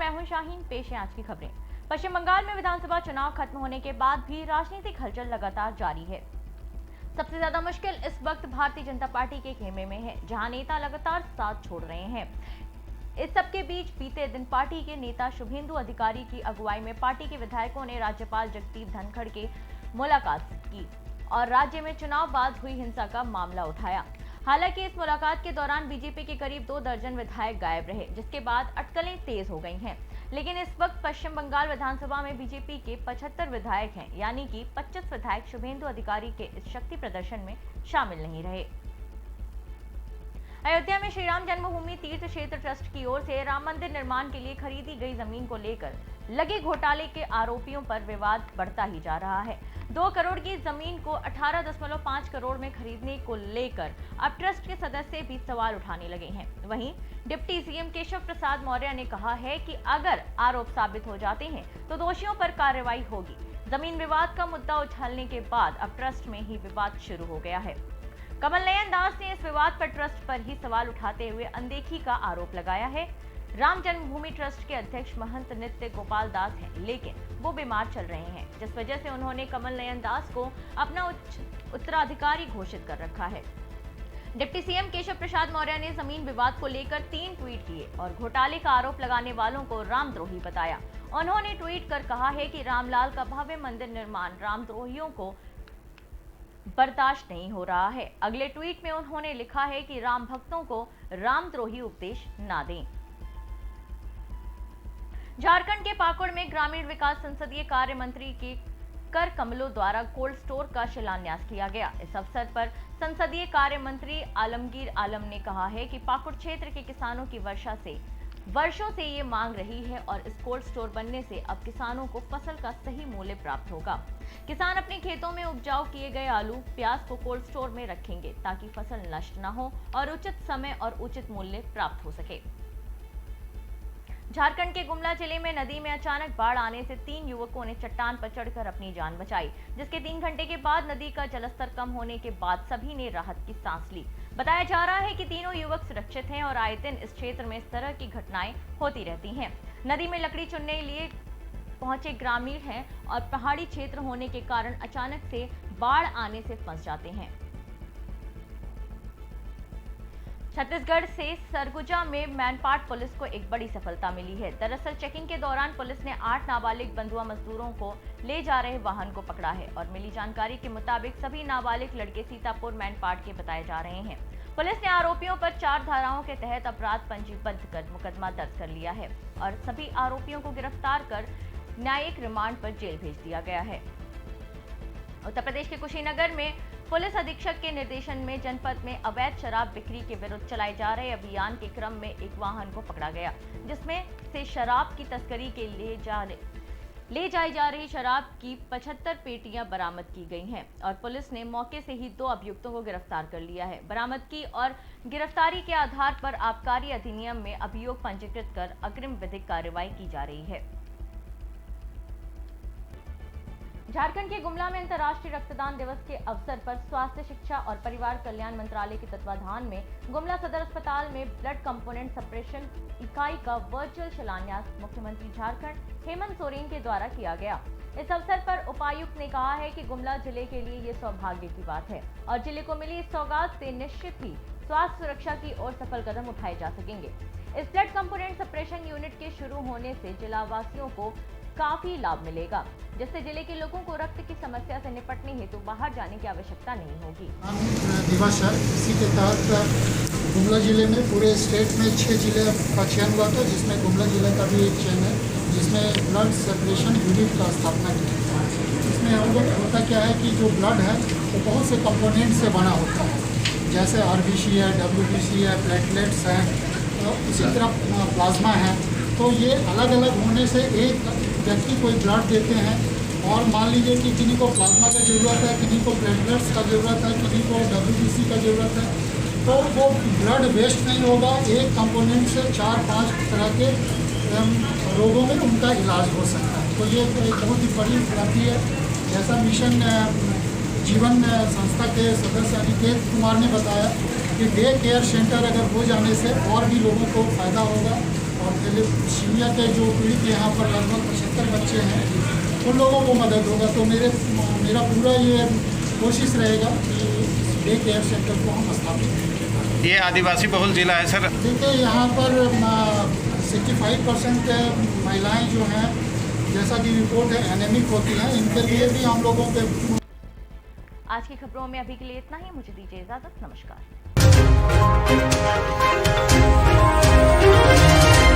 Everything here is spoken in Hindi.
मैं हूं शाहीन। पेश है आज की खबरें। पश्चिम बंगाल में विधानसभा चुनाव खत्म होने के बाद भी राजनीतिक हलचल लगातार जारी है। सबसे ज्यादा मुश्किल इस वक्त भारतीय जनता पार्टी के खेमे में है, जहां नेता लगातार साथ छोड़ रहे हैं। इस सबके बीच बीते दिन पार्टी के नेता शुभेंदु अधिकारी की अगुवाई में पार्टी के विधायकों ने राज्यपाल जगदीप धनखड़ के मुलाकात की और राज्य में चुनाव बाद हुई हिंसा का मामला उठाया। हालांकि इस मुलाकात के दौरान बीजेपी के करीब 2 दर्जन विधायक गायब रहे, जिसके बाद अटकलें तेज हो गई हैं। लेकिन इस वक्त पश्चिम बंगाल विधानसभा में बीजेपी के 75 विधायक हैं, यानी कि 25 विधायक शुभेंदु अधिकारी के इस शक्ति प्रदर्शन में शामिल नहीं रहे। अयोध्या में श्री राम जन्मभूमि तीर्थ क्षेत्र ट्रस्ट की ओर से राम मंदिर निर्माण के लिए खरीदी गई जमीन को लेकर लगे घोटाले के आरोपियों पर विवाद बढ़ता ही जा रहा है। 2 करोड़ की जमीन को 18.5 करोड़ में खरीदने को लेकर अब ट्रस्ट के सदस्य भी सवाल उठाने लगे हैं। वहीं डिप्टी सीएम केशव प्रसाद मौर्य ने कहा है कि अगर आरोप साबित हो जाते हैं तो दोषियों पर कार्रवाई होगी। जमीन विवाद का मुद्दा उछालने के बाद अब ट्रस्ट में ही विवाद शुरू हो गया है। कमल नयन दास ने इस विवाद पर ट्रस्ट पर ही सवाल उठाते हुए अनदेखी का आरोप लगाया है। राम जन्मभूमि ट्रस्ट के अध्यक्ष महंत नित्य गोपाल दास हैं, लेकिन वो बीमार चल रहे हैं, जिस वजह से उन्होंने कमल नयन दास को अपना उत्तराधिकारी घोषित कर रखा है। डिप्टी सीएम केशव प्रसाद मौर्य ने जमीन विवाद को लेकर 3 ट्वीट किए और घोटाले का आरोप लगाने वालों को रामद्रोही बताया। उन्होंने ट्वीट कर कहा है कि रामलाल का भव्य मंदिर निर्माण रामद्रोहियों को बर्दाश्त नहीं हो रहा है। अगले ट्वीट में उन्होंने लिखा है कि राम भक्तों को रामद्रोही उपदेश ना दें। झारखंड के पाकुड़ में ग्रामीण विकास संसदीय कार्य मंत्री के कर कमलों द्वारा कोल्ड स्टोर का शिलान्यास किया गया। इस अवसर पर संसदीय कार्य मंत्री आलमगीर आलम ने कहा है कि पाकुड़ क्षेत्र के किसानों की वर्षों से ये मांग रही है और इस कोल्ड स्टोर बनने से अब किसानों को फसल का सही मूल्य प्राप्त होगा। किसान अपने खेतों में उपजाऊ किए गए आलू, प्याज को कोल्ड स्टोर में रखेंगे ताकि फसल नष्ट न हो और उचित समय और उचित मूल्य प्राप्त हो सके। झारखंड के गुमला जिले में नदी में अचानक बाढ़ आने से 3 युवकों ने चट्टान पर चढ़कर अपनी जान बचाई, जिसके 3 घंटे के बाद नदी का जलस्तर कम होने के बाद सभी ने राहत की सांस ली। बताया जा रहा है कि तीनों युवक सुरक्षित हैं और आए दिन इस क्षेत्र में इस तरह की घटनाएं होती रहती हैं। नदी में लकड़ी चुनने के लिए पहुंचे ग्रामीण हैं और पहाड़ी क्षेत्र होने के कारण अचानक से बाढ़ आने से फंस जाते हैं। छत्तीसगढ़ से सरगुजा में मैनपाट पुलिस को एक बड़ी सफलता मिली है। दरअसल चेकिंग के दौरान पुलिस ने 8 नाबालिग बंधुआ मजदूरों को ले जा रहे वाहन को पकड़ा है और मिली जानकारी के मुताबिक सभी नाबालिग लड़के सीतापुर मैनपाट के बताए जा रहे हैं। पुलिस ने आरोपियों पर 4 धाराओं के तहत अपराध पंजीबद्ध कर मुकदमा दर्ज कर लिया है और सभी आरोपियों को गिरफ्तार कर न्यायिक रिमांड पर जेल भेज दिया गया है। उत्तर प्रदेश के कुशीनगर में पुलिस अधीक्षक के निर्देशन में जनपद में अवैध शराब बिक्री के विरुद्ध चलाए जा रहे अभियान के क्रम में एक वाहन को पकड़ा गया, जिसमें से शराब की तस्करी के ले जाई जा रही शराब की 75 पेटियां बरामद की गई हैं और पुलिस ने मौके से ही 2 अभियुक्तों को गिरफ्तार कर लिया है। बरामदगी और गिरफ्तारी के आधार पर आबकारी अधिनियम में अभियोग पंजीकृत कर अग्रिम विधिक कार्रवाई की जा रही है। झारखंड के गुमला में अंतर्राष्ट्रीय रक्तदान दिवस के अवसर पर स्वास्थ्य, शिक्षा और परिवार कल्याण मंत्रालय के तत्वाधान में गुमला सदर अस्पताल में ब्लड कंपोनेंट सेपरेशन इकाई का वर्चुअल शिलान्यास मुख्यमंत्री झारखंड हेमंत सोरेन के द्वारा किया गया। इस अवसर पर उपायुक्त ने कहा है कि गुमला जिले के लिए ये सौभाग्य की बात है और जिले को मिली इस सौगात से निश्चित ही स्वास्थ्य सुरक्षा की ओर सफल कदम उठाए जा सकेंगे। इस ब्लड कंपोनेंट सेपरेशन यूनिट के शुरू होने से जिला वासियों को काफी लाभ मिलेगा, जिससे जिले के लोगों को रक्त की समस्या से निपटने हेतु बाहर जाने की आवश्यकता नहीं होगी। दिवस है, इसी के तहत गुमला जिले में पूरे स्टेट में 6 जिले का चयन हुआ था, जिसमें गुमला जिले का भी एक चयन है, जिसमें ब्लड सेपरेशन यूनिट का स्थापना की है। इसमें हम लोग होता क्या है कि जो ब्लड है वो बहुत से कंपोनेंट से बना होता है, जैसे आरबीसी है, डब्ल्यूबीसी है, प्लेटलेट्स हैं, उसी तरह प्लाज्मा है। तो ये अलग अलग होने से एक व्यक्ति को ब्लड देते हैं और मान लीजिए कि किन्हीं को प्लाज्मा का ज़रूरत है, किन्हीं को प्लेटलेट्स का ज़रूरत है, किन्हीं को डब्ल्यूबीसी का ज़रूरत है, तो वो ब्लड वेस्ट नहीं होगा। एक कंपोनेंट से 4-5 तरह के रोगों में उनका इलाज हो सकता है। तो ये एक बहुत ही बड़ी उपलब्धि है। जैसा मिशन जीवन संस्था के सदस्य अनिकेत कुमार ने बताया कि डे केयर सेंटर अगर हो जाने से और भी लोगों को फायदा होगा और थैलेसीमिया के जो पीड़ित यहाँ पर लगभग 75 बच्चे हैं, उन लोगों को मदद होगा। तो मेरा पूरा ये कोशिश रहेगा कि डे केयर सेंटर को हम स्थापित करें। ये आदिवासी बहुल जिला है सर। देखिए यहाँ पर 65% महिलाएं जो हैं, जैसा कि रिपोर्ट है, एनेमिक होती हैं। इनके लिए भी हम लोगों के आज की खबरों में अभी के लिए इतना ही। मुझे दीजिए इजाजत। नमस्कार।